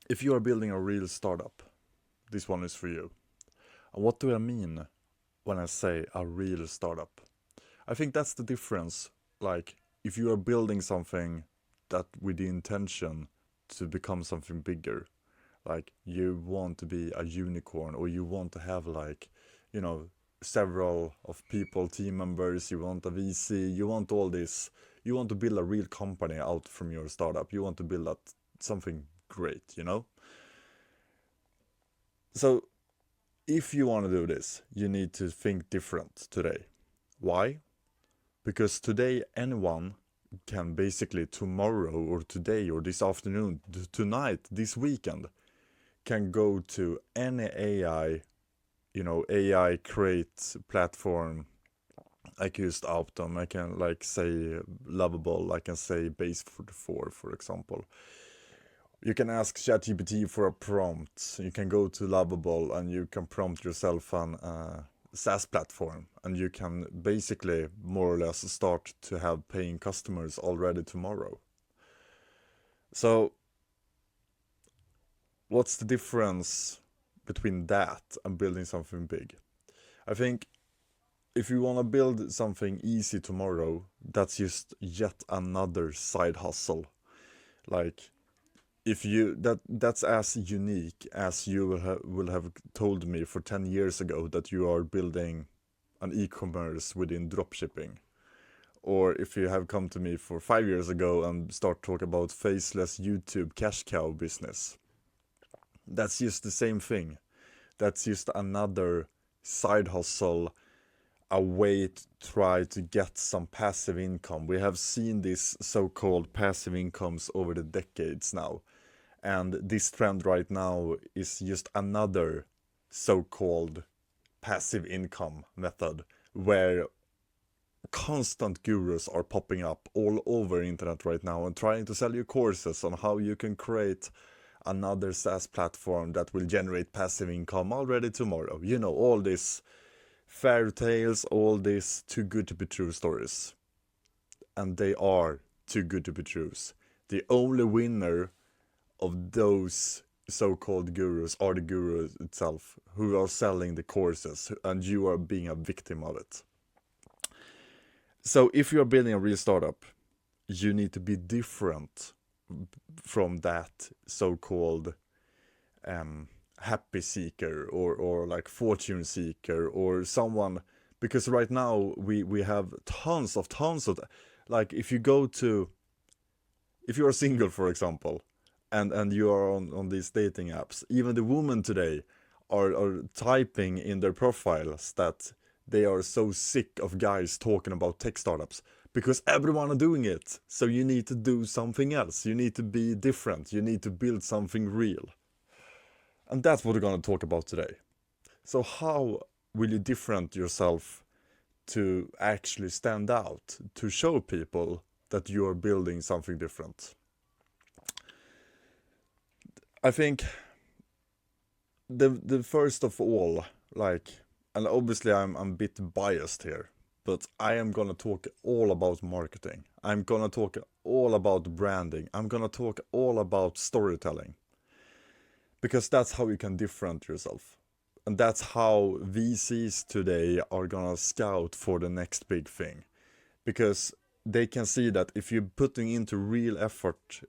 If you are building a real startup, this one is for you. And what do I mean when I say a real startup? I think that's the difference. Like, if you are building something that with the intention to become something bigger, like you want to be a unicorn or you want to have like, you know, several of people, team members, you want a VC, you want all this, you want to build a real company out from your startup, you want to build that something great, you know? So if you want to do this, you need to think different today. Why? Because today anyone can basically tomorrow or today or this afternoon, tonight, this weekend, can go to any AI, AI create platform. I can use Optum, I can like say Lovable, I can say Base 44, for example. You can ask ChatGPT for a prompt. You can go to Lovable and you can prompt yourself an SaaS platform, and you can basically more or less start to have paying customers already tomorrow. So, what's the difference between that and building something big? I think if you want to build something easy tomorrow, that's just yet another side hustle. Like if you that's as unique as you will have told me for 10 years ago that you are building an e-commerce within dropshipping, or if you have come to me for 5 years ago and start talk about faceless YouTube cash cow business. That's just the same thing. That's just another side hustle, a way to try to get some passive income. We have seen these so-called passive incomes over the decades now. And this trend right now is just another so-called passive income method where constant gurus are popping up all over internet right now and trying to sell you courses on how you can create another SaaS platform that will generate passive income already tomorrow. You know, all these fairy tales, all these too good to be true stories. And they are too good to be true. The only winner of those so-called gurus are the gurus itself who are selling the courses, and you are being a victim of it. So if you are building a real startup, you need to be different from that so-called happy seeker or like fortune seeker or someone, because right now we have tons of like if you are single, for example, and you are on these dating apps, even the women today are typing in their profiles that they are so sick of guys talking about tech startups because everyone are doing it. So you need to do something else. You need to be different. You need to build something real. And that's what we're going to talk about today. So how will you different yourself to actually stand out, to show people that you are building something different? I think the first of all, like, and obviously I'm a bit biased here, but I am gonna talk all about marketing. I'm gonna talk all about branding. I'm gonna talk all about storytelling. Because that's how you can different yourself. And that's how VCs today are gonna scout for the next big thing. Because they can see that if you're putting real effort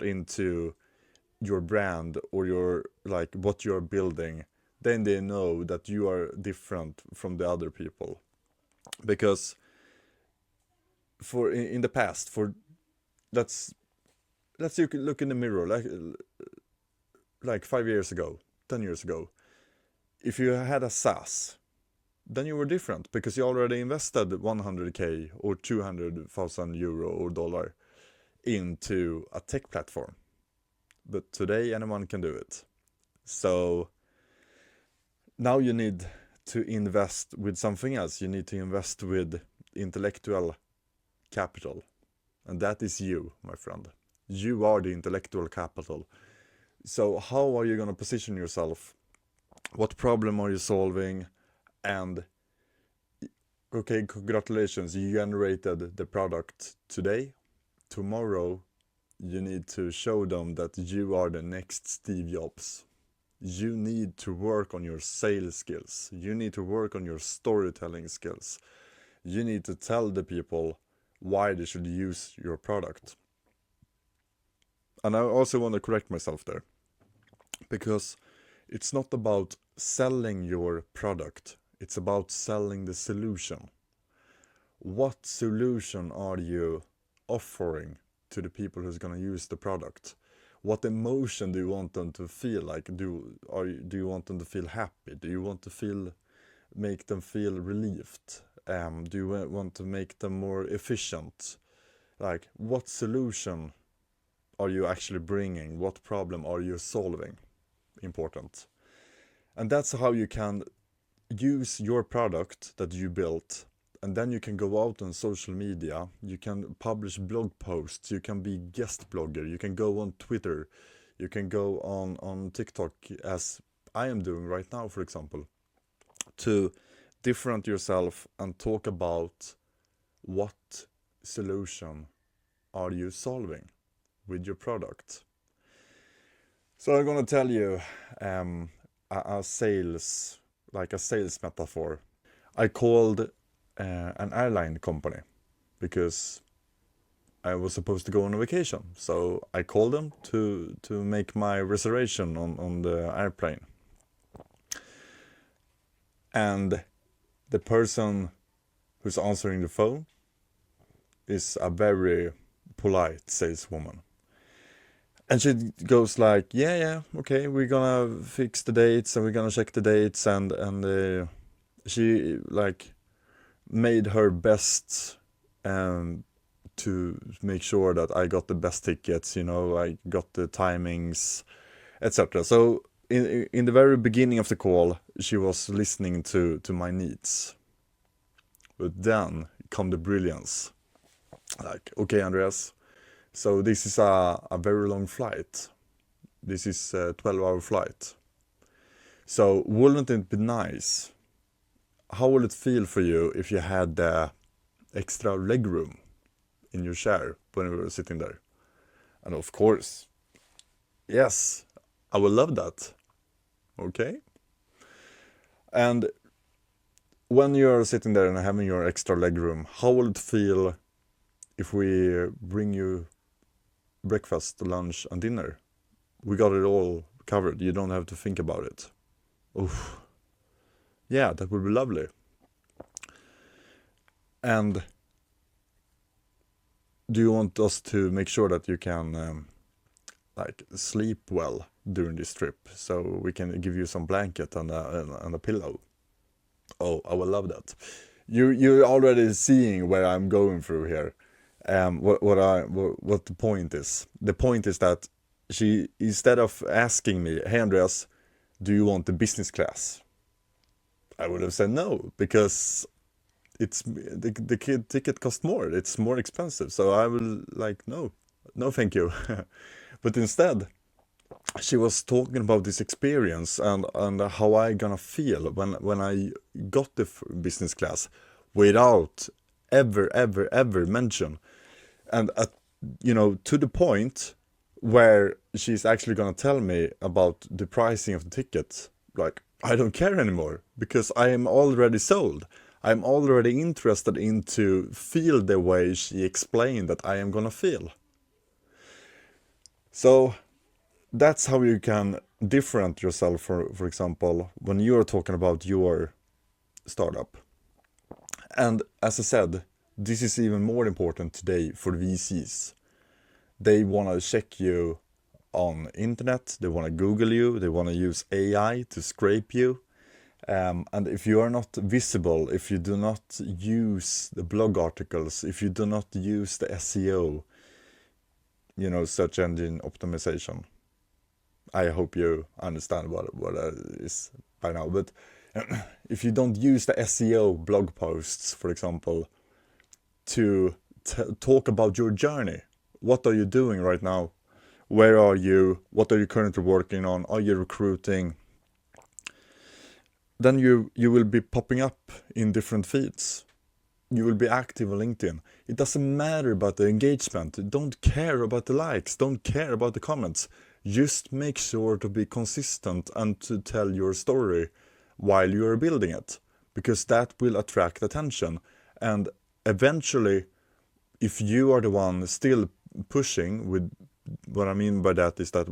into your brand or your like what you're building, then they know that you are different from the other people. Because for in the past, for let's you can look in the mirror like 5 years ago, 10 years ago, if you had a SaaS, then you were different because you already invested 100k or 200,000 euro or dollar into a tech platform. But today anyone can do it. So now you need to invest with something else. You need to invest with intellectual capital. And that is you, my friend. You are the intellectual capital. So how are you going to position yourself? What problem are you solving? And okay, congratulations, you generated the product today. Tomorrow you need to show them that you are the next Steve Jobs. You need to work on your sales skills. You need to work on your storytelling skills. You need to tell the people why they should use your product. And I also want to correct myself there, because it's not about selling your product. It's about selling the solution. What solution are you offering to the people who's going to use the product? What emotion do you want them to feel like? Do you want them to feel happy? Do you want to make them feel relieved? Do you want to make them more efficient? Like, what solution are you actually bringing? What problem are you solving? Important. And that's how you can use your product that you built, and then you can go out on social media, you can publish blog posts, you can be guest blogger, you can go on Twitter, you can go on TikTok, as I am doing right now, for example, to different yourself and talk about what solution are you solving with your product. So I'm going to tell you a sales metaphor. I called an airline company because I was supposed to go on a vacation. So I called them to make my reservation on the airplane. And the person who's answering the phone is a very polite saleswoman. And she goes like, yeah, okay, we're gonna fix the dates and we're gonna check the dates, and she like made her best to make sure that I got the best tickets, I got the timings, etc. So in the very beginning of the call, she was listening to my needs. But then come the brilliance. Like, okay, Andreas, so this is a very long flight. This is a 12-hour flight. So wouldn't it be nice? How would it feel for you if you had the extra legroom in your chair when you were sitting there? And of course, yes, I would love that. Okay? And when you're sitting there and having your extra legroom, how will it feel if we bring you breakfast, lunch, and dinner? We got it all covered. You don't have to think about it. Oof. Yeah, that would be lovely. And do you want us to make sure that you can sleep well during this trip, so we can give you some blanket and a pillow? Oh, I would love that. You're already seeing where I'm going through here. What the point is. The point is that she, instead of asking me, hey Andreas, do you want the business class? I would have said no, because it's the ticket costs more. It's more expensive. So I will no thank you. But instead, she was talking about this experience and how I gonna feel when I got the business class, without ever mention. And to the point where she's actually gonna tell me about the pricing of the ticket. Like, I don't care anymore, because I am already sold. I'm already interested in to feel the way she explained that I am gonna feel. So that's how you can differentiate yourself, for example, when you're talking about your startup. And as I said, this is even more important today for VCs. They want to check you on internet, they want to Google you, they want to use AI to scrape you. And if you are not visible, if you do not use the blog articles, if you do not use the SEO, search engine optimization. I hope you understand what that is by now. But if you don't use the SEO blog posts, for example, to talk about your journey, what are you doing right now? Where are you? What are you currently working on? Are you recruiting? Then you will be popping up in different feeds. you will be active on LinkedIn. It doesn't matter about the engagement. Don't care about the likes. Don't care about the comments. Just make sure to be consistent and to tell your story while you are building it, because that will attract attention. And eventually, if you are the one still pushing, with what I mean by that is that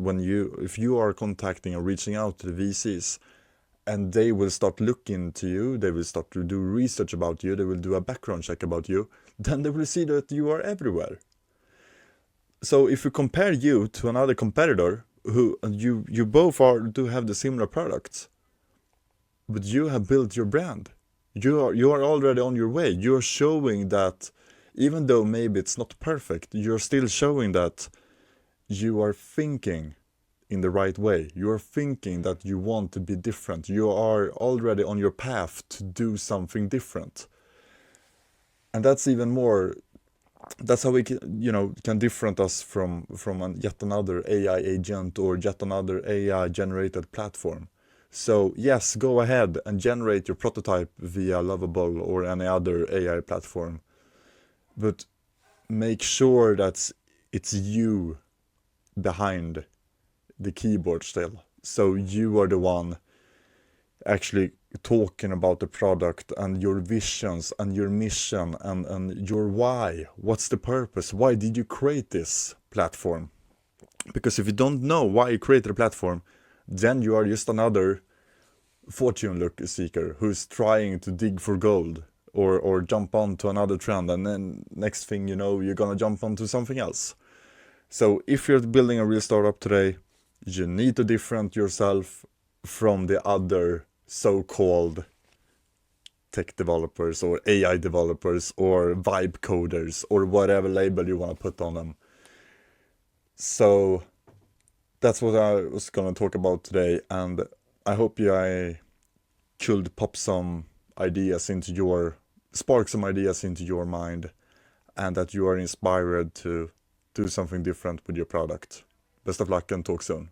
if you are contacting or reaching out to the VCs, and they will start looking to you, they will start to do research about you, they will do a background check about you, then they will see that you are everywhere. So if you compare you to another competitor, who you both do have the similar products, but you have built your brand, you are already on your way. You're showing that even though maybe it's not perfect, you're still showing that you are thinking in the right way. You are thinking that you want to be different. You are already on your path to do something different. And that's even more, that's how we can different us from yet another AI agent or yet another AI generated platform. So yes, go ahead and generate your prototype via Lovable or any other AI platform, but make sure that it's you behind the keyboard still. So you are the one actually talking about the product and your visions and your mission and your why. What's the purpose? Why did you create this platform? Because if you don't know why you created a platform, then you are just another fortune seeker who's trying to dig for gold or jump onto another trend, and then next thing you know, you're gonna jump onto something else. So if you're building a real startup today, you need to differentiate yourself from the other so-called tech developers or AI developers or vibe coders or whatever label you want to put on them. So that's what I was going to talk about today, and I hope I could spark some ideas into your mind, and that you are inspired to do something different with your product. Best of luck and talk soon.